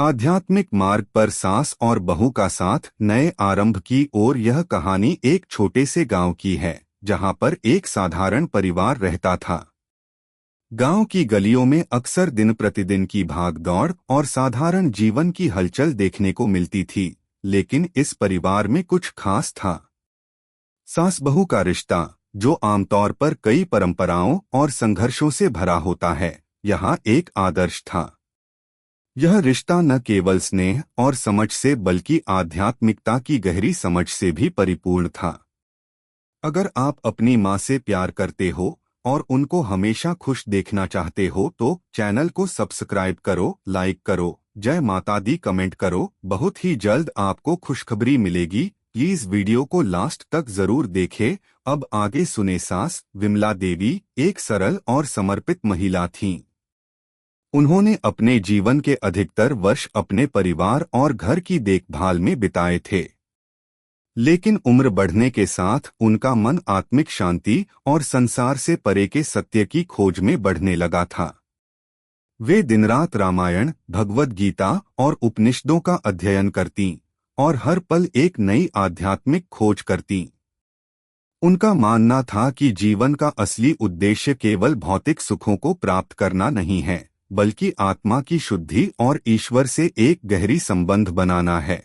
आध्यात्मिक मार्ग पर सास और बहू का साथ नए आरंभ की ओर। यह कहानी एक छोटे से गांव की है जहां पर एक साधारण परिवार रहता था। गांव की गलियों में अक्सर दिन प्रतिदिन की भागदौड़ और साधारण जीवन की हलचल देखने को मिलती थी, लेकिन इस परिवार में कुछ खास था। सास बहू का रिश्ता, जो आमतौर पर कई परंपराओं और संघर्षों से भरा होता है, यहाँ एक आदर्श था। यह रिश्ता न केवल स्नेह और समझ से बल्कि आध्यात्मिकता की गहरी समझ से भी परिपूर्ण था। अगर आप अपनी माँ से प्यार करते हो और उनको हमेशा खुश देखना चाहते हो तो चैनल को सब्सक्राइब करो, लाइक करो, जय माता दी कमेंट करो। बहुत ही जल्द आपको खुशखबरी मिलेगी। प्लीज वीडियो को लास्ट तक जरूर देखें। अब आगे सुने। सास विमला देवी एक सरल और समर्पित महिला थीं। उन्होंने अपने जीवन के अधिकतर वर्ष अपने परिवार और घर की देखभाल में बिताए थे, लेकिन उम्र बढ़ने के साथ उनका मन आत्मिक शांति और संसार से परे के सत्य की खोज में बढ़ने लगा था। वे दिनरात रामायण, भगवद गीता और उपनिषदों का अध्ययन करतीं और हर पल एक नई आध्यात्मिक खोज करतीं। उनका मानना था कि जीवन का असली उद्देश्य केवल भौतिक सुखों को प्राप्त करना नहीं है, बल्कि आत्मा की शुद्धि और ईश्वर से एक गहरी संबंध बनाना है।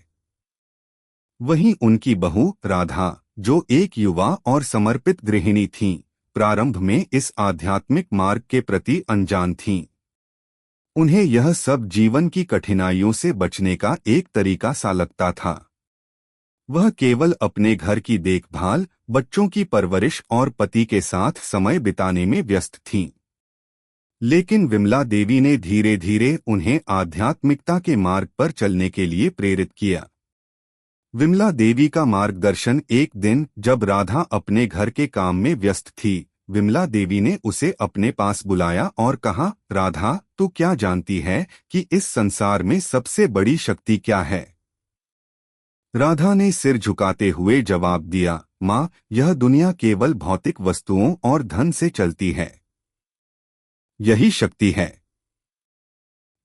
वहीं उनकी बहू राधा, जो एक युवा और समर्पित गृहिणी थीं, प्रारंभ में इस आध्यात्मिक मार्ग के प्रति अनजान थीं। उन्हें यह सब जीवन की कठिनाइयों से बचने का एक तरीका सा लगता था। वह केवल अपने घर की देखभाल, बच्चों की परवरिश और पति के साथ समय बिताने में व्यस्त थीं। लेकिन विमला देवी ने धीरे धीरे उन्हें आध्यात्मिकता के मार्ग पर चलने के लिए प्रेरित किया। विमला देवी का मार्गदर्शन एक दिन, जब राधा अपने घर के काम में व्यस्त थी, विमला देवी ने उसे अपने पास बुलाया और कहा, राधा, तू क्या जानती है कि इस संसार में सबसे बड़ी शक्ति क्या है? राधा ने सिर झुकाते हुए जवाब दिया, माँ, यह दुनिया केवल भौतिक वस्तुओं और धन से चलती है। यही शक्ति है।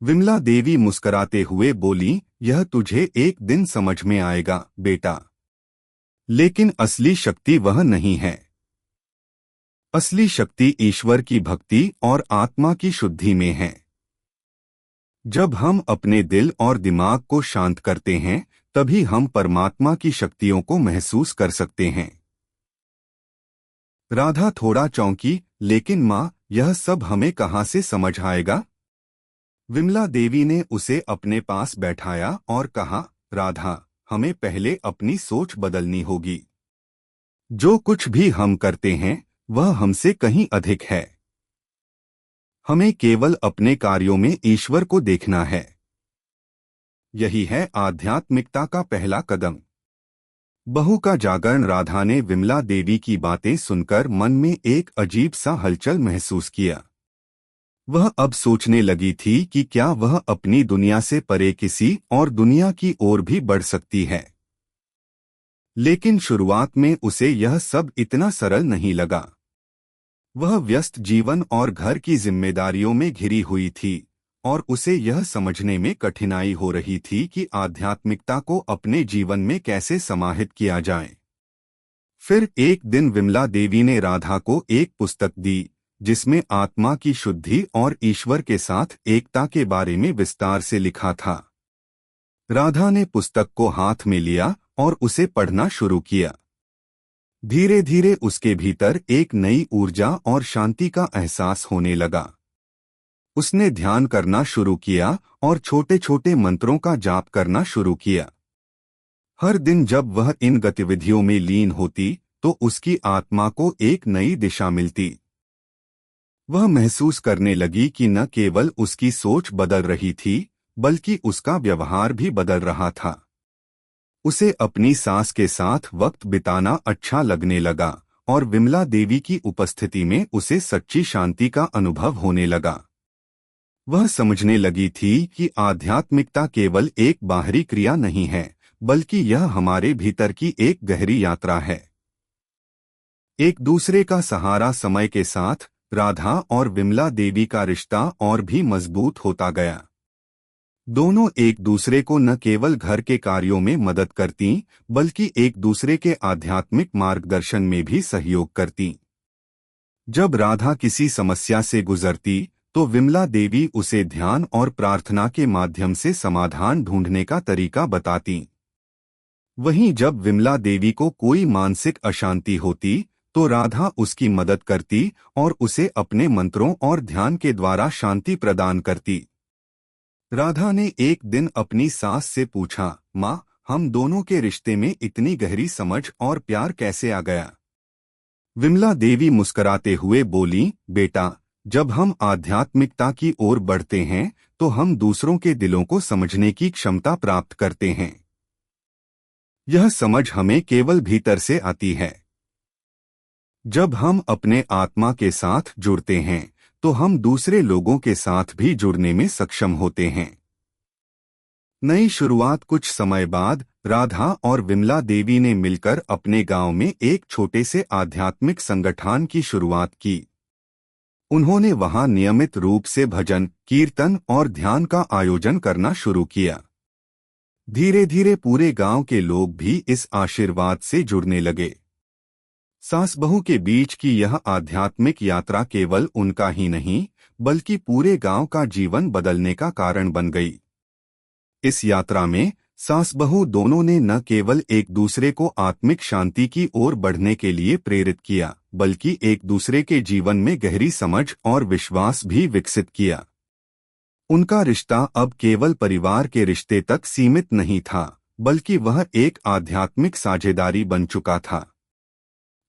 विमला देवी मुस्कुराते हुए बोली, यह तुझे एक दिन समझ में आएगा बेटा। लेकिन असली शक्ति वह नहीं है। असली शक्ति ईश्वर की भक्ति और आत्मा की शुद्धि में है। जब हम अपने दिल और दिमाग को शांत करते हैं, तभी हम परमात्मा की शक्तियों को महसूस कर सकते हैं। राधा थोड़ा चौंकी, लेकिन माँ, यह सब हमें कहाँ से समझ आएगा? विमला देवी ने उसे अपने पास बैठाया और कहा, राधा, हमें पहले अपनी सोच बदलनी होगी। जो कुछ भी हम करते हैं, वह हमसे कहीं अधिक है। हमें केवल अपने कार्यों में ईश्वर को देखना है। यही है आध्यात्मिकता का पहला कदम। बहू का जागरण। राधा ने विमला देवी की बातें सुनकर मन में एक अजीब सा हलचल महसूस किया। वह अब सोचने लगी थी कि क्या वह अपनी दुनिया से परे किसी और दुनिया की ओर भी बढ़ सकती है। लेकिन शुरुआत में उसे यह सब इतना सरल नहीं लगा। वह व्यस्त जीवन और घर की जिम्मेदारियों में घिरी हुई थी और उसे यह समझने में कठिनाई हो रही थी कि आध्यात्मिकता को अपने जीवन में कैसे समाहित किया जाए। फिर एक दिन विमला देवी ने राधा को एक पुस्तक दी, जिसमें आत्मा की शुद्धि और ईश्वर के साथ एकता के बारे में विस्तार से लिखा था। राधा ने पुस्तक को हाथ में लिया और उसे पढ़ना शुरू किया। धीरे धीरे उसके भीतर एक नई ऊर्जा और शांति का एहसास होने लगा। उसने ध्यान करना शुरू किया और छोटे छोटे मंत्रों का जाप करना शुरू किया। हर दिन जब वह इन गतिविधियों में लीन होती, तो उसकी आत्मा को एक नई दिशा मिलती। वह महसूस करने लगी कि न केवल उसकी सोच बदल रही थी, बल्कि उसका व्यवहार भी बदल रहा था। उसे अपनी सास के साथ वक्त बिताना अच्छा लगने लगा और विमला देवी की उपस्थिति में उसे सच्ची शांति का अनुभव होने लगा। वह समझने लगी थी कि आध्यात्मिकता केवल एक बाहरी क्रिया नहीं है, बल्कि यह हमारे भीतर की एक गहरी यात्रा है। एक दूसरे का सहारा। समय के साथ राधा और विमला देवी का रिश्ता और भी मजबूत होता गया। दोनों एक दूसरे को न केवल घर के कार्यों में मदद करती बल्कि एक दूसरे के आध्यात्मिक मार्गदर्शन में भी सहयोग करती। जब राधा किसी समस्या से गुजरती तो विमला देवी उसे ध्यान और प्रार्थना के माध्यम से समाधान ढूंढने का तरीका बताती। वहीं जब विमला देवी को कोई मानसिक अशांति होती तो राधा उसकी मदद करती और उसे अपने मंत्रों और ध्यान के द्वारा शांति प्रदान करती। राधा ने एक दिन अपनी सास से पूछा, माँ, हम दोनों के रिश्ते में इतनी गहरी समझ और प्यार कैसे आ गया? विमला देवी मुस्कुराते हुए बोली, बेटा, जब हम आध्यात्मिकता की ओर बढ़ते हैं तो हम दूसरों के दिलों को समझने की क्षमता प्राप्त करते हैं। यह समझ हमें केवल भीतर से आती है। जब हम अपने आत्मा के साथ जुड़ते हैं तो हम दूसरे लोगों के साथ भी जुड़ने में सक्षम होते हैं। नई शुरुआत। कुछ समय बाद राधा और विमला देवी ने मिलकर अपने गांव में एक छोटे से आध्यात्मिक संगठन की शुरुआत की। उन्होंने वहां नियमित रूप से भजन, कीर्तन और ध्यान का आयोजन करना शुरू किया। धीरे धीरे पूरे गांव के लोग भी इस आशीर्वाद से जुड़ने लगे। सास बहू के बीच की यह आध्यात्मिक यात्रा केवल उनका ही नहीं बल्कि पूरे गांव का जीवन बदलने का कारण बन गई। इस यात्रा में सास बहू दोनों ने न केवल एक दूसरे को आत्मिक शांति की ओर बढ़ने के लिए प्रेरित किया बल्कि एक दूसरे के जीवन में गहरी समझ और विश्वास भी विकसित किया। उनका रिश्ता अब केवल परिवार के रिश्ते तक सीमित नहीं था बल्कि वह एक आध्यात्मिक साझेदारी बन चुका था।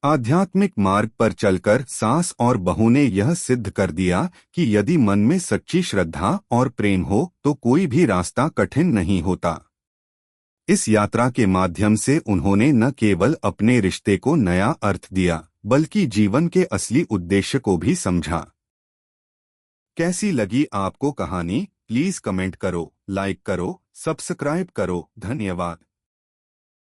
आध्यात्मिक मार्ग पर चलकर सास और बहू ने यह सिद्ध कर दिया कि यदि मन में सच्ची श्रद्धा और प्रेम हो तो कोई भी रास्ता कठिन नहीं होता। इस यात्रा के माध्यम से उन्होंने न केवल अपने रिश्ते को नया अर्थ दिया बल्कि जीवन के असली उद्देश्य को भी समझा। कैसी लगी आपको कहानी? प्लीज कमेंट करो, लाइक करो, सब्सक्राइब करो। धन्यवाद।